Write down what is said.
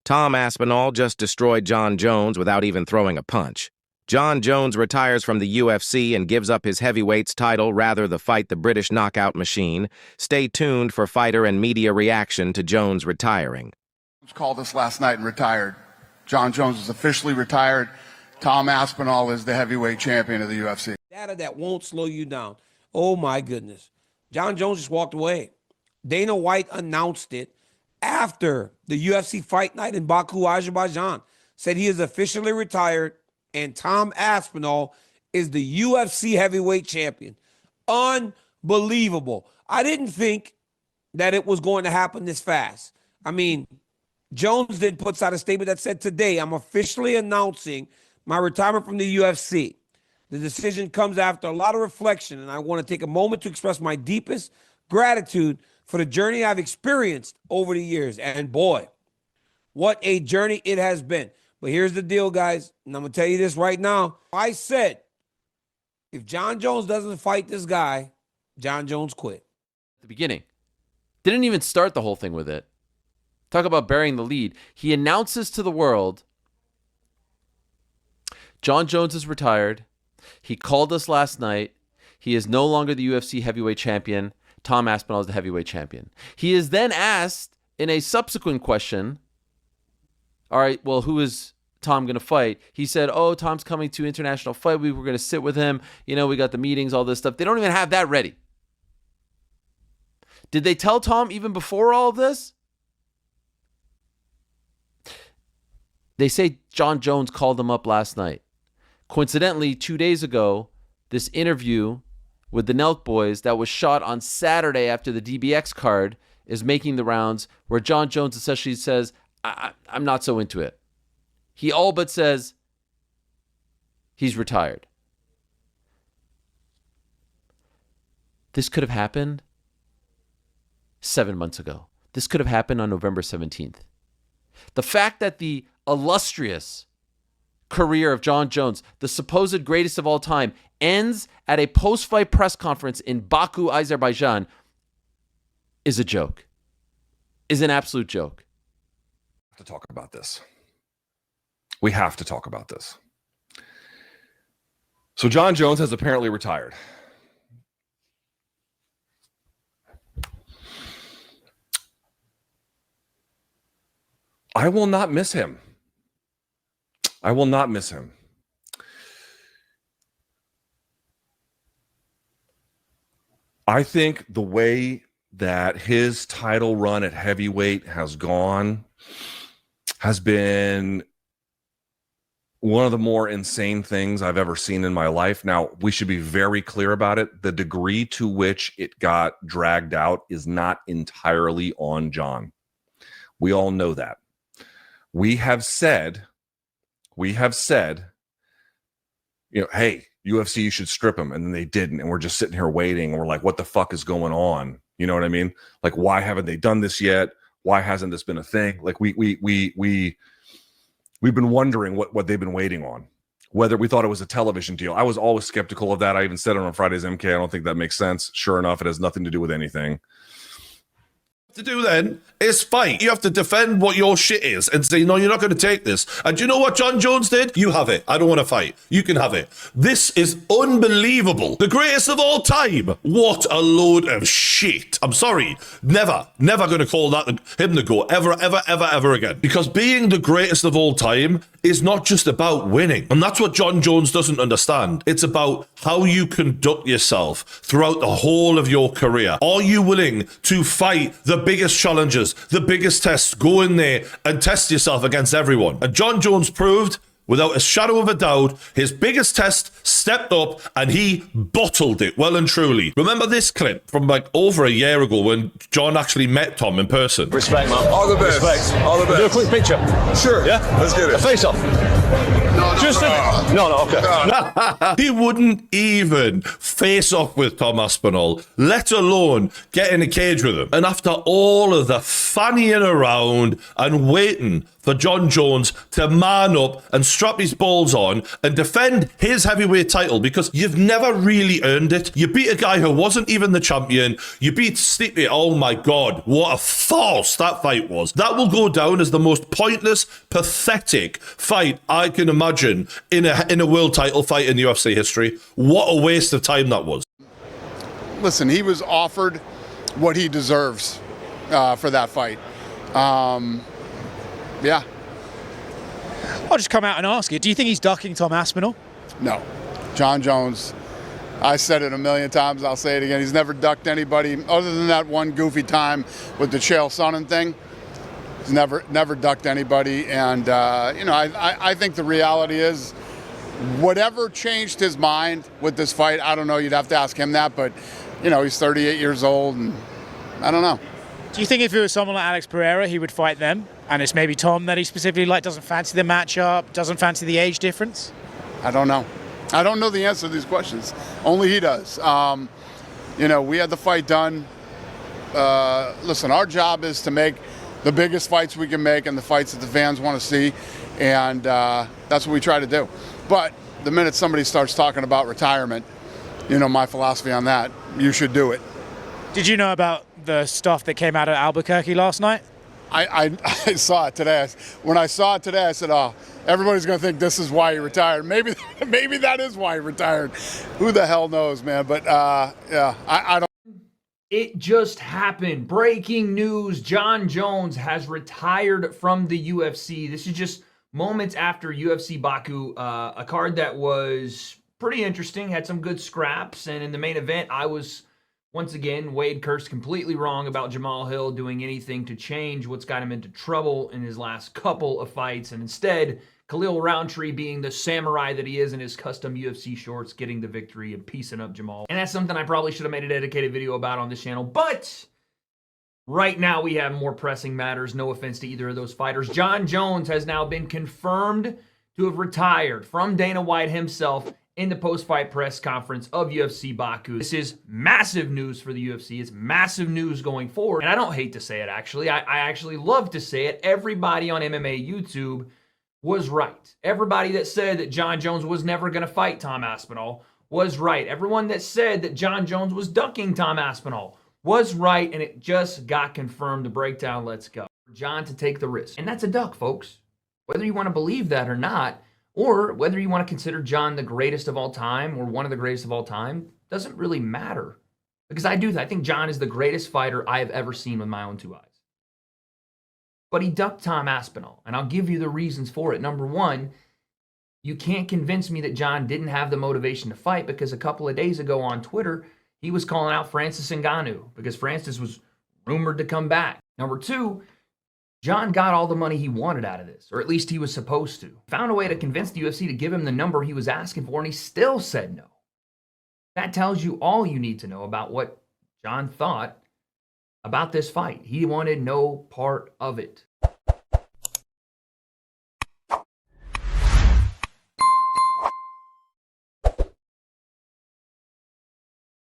Tom Aspinall just destroyed Jon Jones without even throwing a punch. Jon Jones retires from the UFC and gives up his heavyweights title rather than fight the British knockout machine. Stay tuned for fighter and media reaction to Jones retiring. Called us last night and retired. Jon Jones is officially retired. Tom Aspinall is the heavyweight champion of the UFC. Data that won't slow you down. Oh my goodness. Jon Jones just walked away. Dana White announced it after the UFC fight night in Baku, Azerbaijan. Said he is officially retired and Tom Aspinall is the UFC heavyweight champion. Unbelievable. I didn't think that it was going to happen this fast. I mean, Jones then puts out a statement that said, today, I'm officially announcing my retirement from the UFC. The decision comes after a lot of reflection, and I want to take a moment to express my deepest gratitude for the journey I've experienced over the years. And boy, what a journey it has been. But here's the deal, guys, and I'm going to tell you this right now. I said, if Jon Jones doesn't fight this guy, Jon Jones quit. At the beginning. Didn't even start the whole thing with it. Talk about burying the lead. He announces to the world, Jon Jones is retired. He called us last night. He is no longer the UFC heavyweight champion. Tom Aspinall is the heavyweight champion. He is then asked in a subsequent question, all right, well, who is Tom going to fight? He said, oh, Tom's coming to International Fight Week. We're going to sit with him. You know, we got the meetings, all this stuff. They don't even have that ready. Did they tell Tom even before all of this? They say Jon Jones called him up last night. Coincidentally, 2 days ago, this interview with the Nelk boys that was shot on Saturday after the DBX card is making the rounds, where Jon Jones essentially says, I'm not so into it. He all but says he's retired. This could have happened 7 months ago. This could have happened on November 17th. The fact that the illustrious career of Jon Jones, the supposed greatest of all time, ends at a post-fight press conference in Baku, Azerbaijan, is a joke. Is an absolute joke. To talk about this. We have to talk about this. So Jon Jones has apparently retired. I will not miss him. I will not miss him. I think the way that his title run at heavyweight has gone has been one of the more insane things I've ever seen in my life. Now, we should be very clear about it. The degree to which it got dragged out is not entirely on Jon. We all know that. We have said, you know, hey, UFC, you should strip him. And then they didn't. And we're just sitting here waiting. And we're like, what the fuck is going on? You know what I mean? Like, why haven't they done this yet? Why hasn't this been a thing? Like, we've been wondering what they've been waiting on, whether we thought it was a television deal. I was always skeptical of that. I even said it on Friday's MK. I don't think that makes sense. Sure enough, it has nothing to do with anything. To do then is fight. You have to defend what your shit is and say, no, you're not going to take this. And do you know what Jon Jones did? You have it. I don't want to fight. You can have it. This is unbelievable. The greatest of all time. What a load of shit. I'm sorry. Never going to call that him the GOAT ever again. Because being the greatest of all time is not just about winning. And that's what Jon Jones doesn't understand. It's about how you conduct yourself throughout the whole of your career. Are you willing to fight the biggest challenges, the biggest tests, go in there and test yourself against everyone? And Jon Jones proved, without a shadow of a doubt, his biggest test, stepped up and he bottled it well and truly. Remember this clip from like over a year ago when Jon actually met Tom in person? Respect, man. All the best. Respect. All the best. Do a quick picture. Sure. Yeah? Let's get it. A face off. Okay. He wouldn't even face off with Tom Aspinall, let alone get in a cage with him. And after all of the fannying around and waiting for Jon Jones to man up and strap his balls on and defend his heavyweight title because you've never really earned it. You beat a guy who wasn't even the champion. You beat Stipe. Oh my God, what a farce that fight was. That will go down as the most pointless, pathetic fight I can imagine in a world title fight in UFC history. What a waste of time that was. Listen, he was offered what he deserves for that fight. Yeah. I'll just come out and ask you. Do you think he's ducking Tom Aspinall? No. Jon Jones, I said it a million times, I'll say it again. He's never ducked anybody other than that one goofy time with the Chael Sonnen thing. He's never ducked anybody. And, I think the reality is whatever changed his mind with this fight, I don't know, you'd have to ask him that. But, he's 38 years old and I don't know. Do you think if it was someone like Alex Pereira, he would fight them? And it's maybe Tom that he specifically doesn't fancy the matchup, doesn't fancy the age difference? I don't know. I don't know the answer to these questions. Only he does. We had the fight done. Listen, our job is to make the biggest fights we can make and the fights that the fans want to see. And that's what we try to do. But the minute somebody starts talking about retirement, my philosophy on that, you should do it. Did you know about the stuff that came out of Albuquerque last night? I saw it today. When I saw it today, I said, "Oh, everybody's going to think this is why he retired. Maybe that is why he retired. Who the hell knows, man?" But yeah, I don't. It just happened. Breaking news: Jon Jones has retired from the UFC. This is just moments after UFC Baku, a card that was pretty interesting, had some good scraps, and in the main event, I was. Once again, Wade cursed completely wrong about Jamal Hill doing anything to change what's got him into trouble in his last couple of fights. And instead, Khalil Roundtree, being the samurai that he is in his custom UFC shorts, getting the victory and piecing up Jamal. And that's something I probably should have made a dedicated video about on this channel. But right now, we have more pressing matters. No offense to either of those fighters. Jon Jones has now been confirmed to have retired from Dana White himself in the post-fight press conference of UFC Baku. This is massive news for the UFC. It's massive news going forward. And I don't hate to say it, actually. I actually love to say it. Everybody on MMA YouTube was right. Everybody that said that Jon Jones was never going to fight Tom Aspinall was right. Everyone that said that Jon Jones was ducking Tom Aspinall was right, and it just got confirmed. The breakdown, let's go. For Jon to take the risk. And that's a duck, folks. Whether you want to believe that or not, or whether you want to consider Jon the greatest of all time or one of the greatest of all time, doesn't really matter. Because I think Jon is the greatest fighter I have ever seen with my own two eyes. But he ducked Tom Aspinall, and I'll give you the reasons for it. Number one, you can't convince me that Jon didn't have the motivation to fight, because a couple of days ago on Twitter, he was calling out Francis Ngannou because Francis was rumored to come back. Number two, Jon got all the money he wanted out of this, or at least he was supposed to. Found a way to convince the UFC to give him the number he was asking for, and he still said no. That tells you all you need to know about what Jon thought about this fight. He wanted no part of it.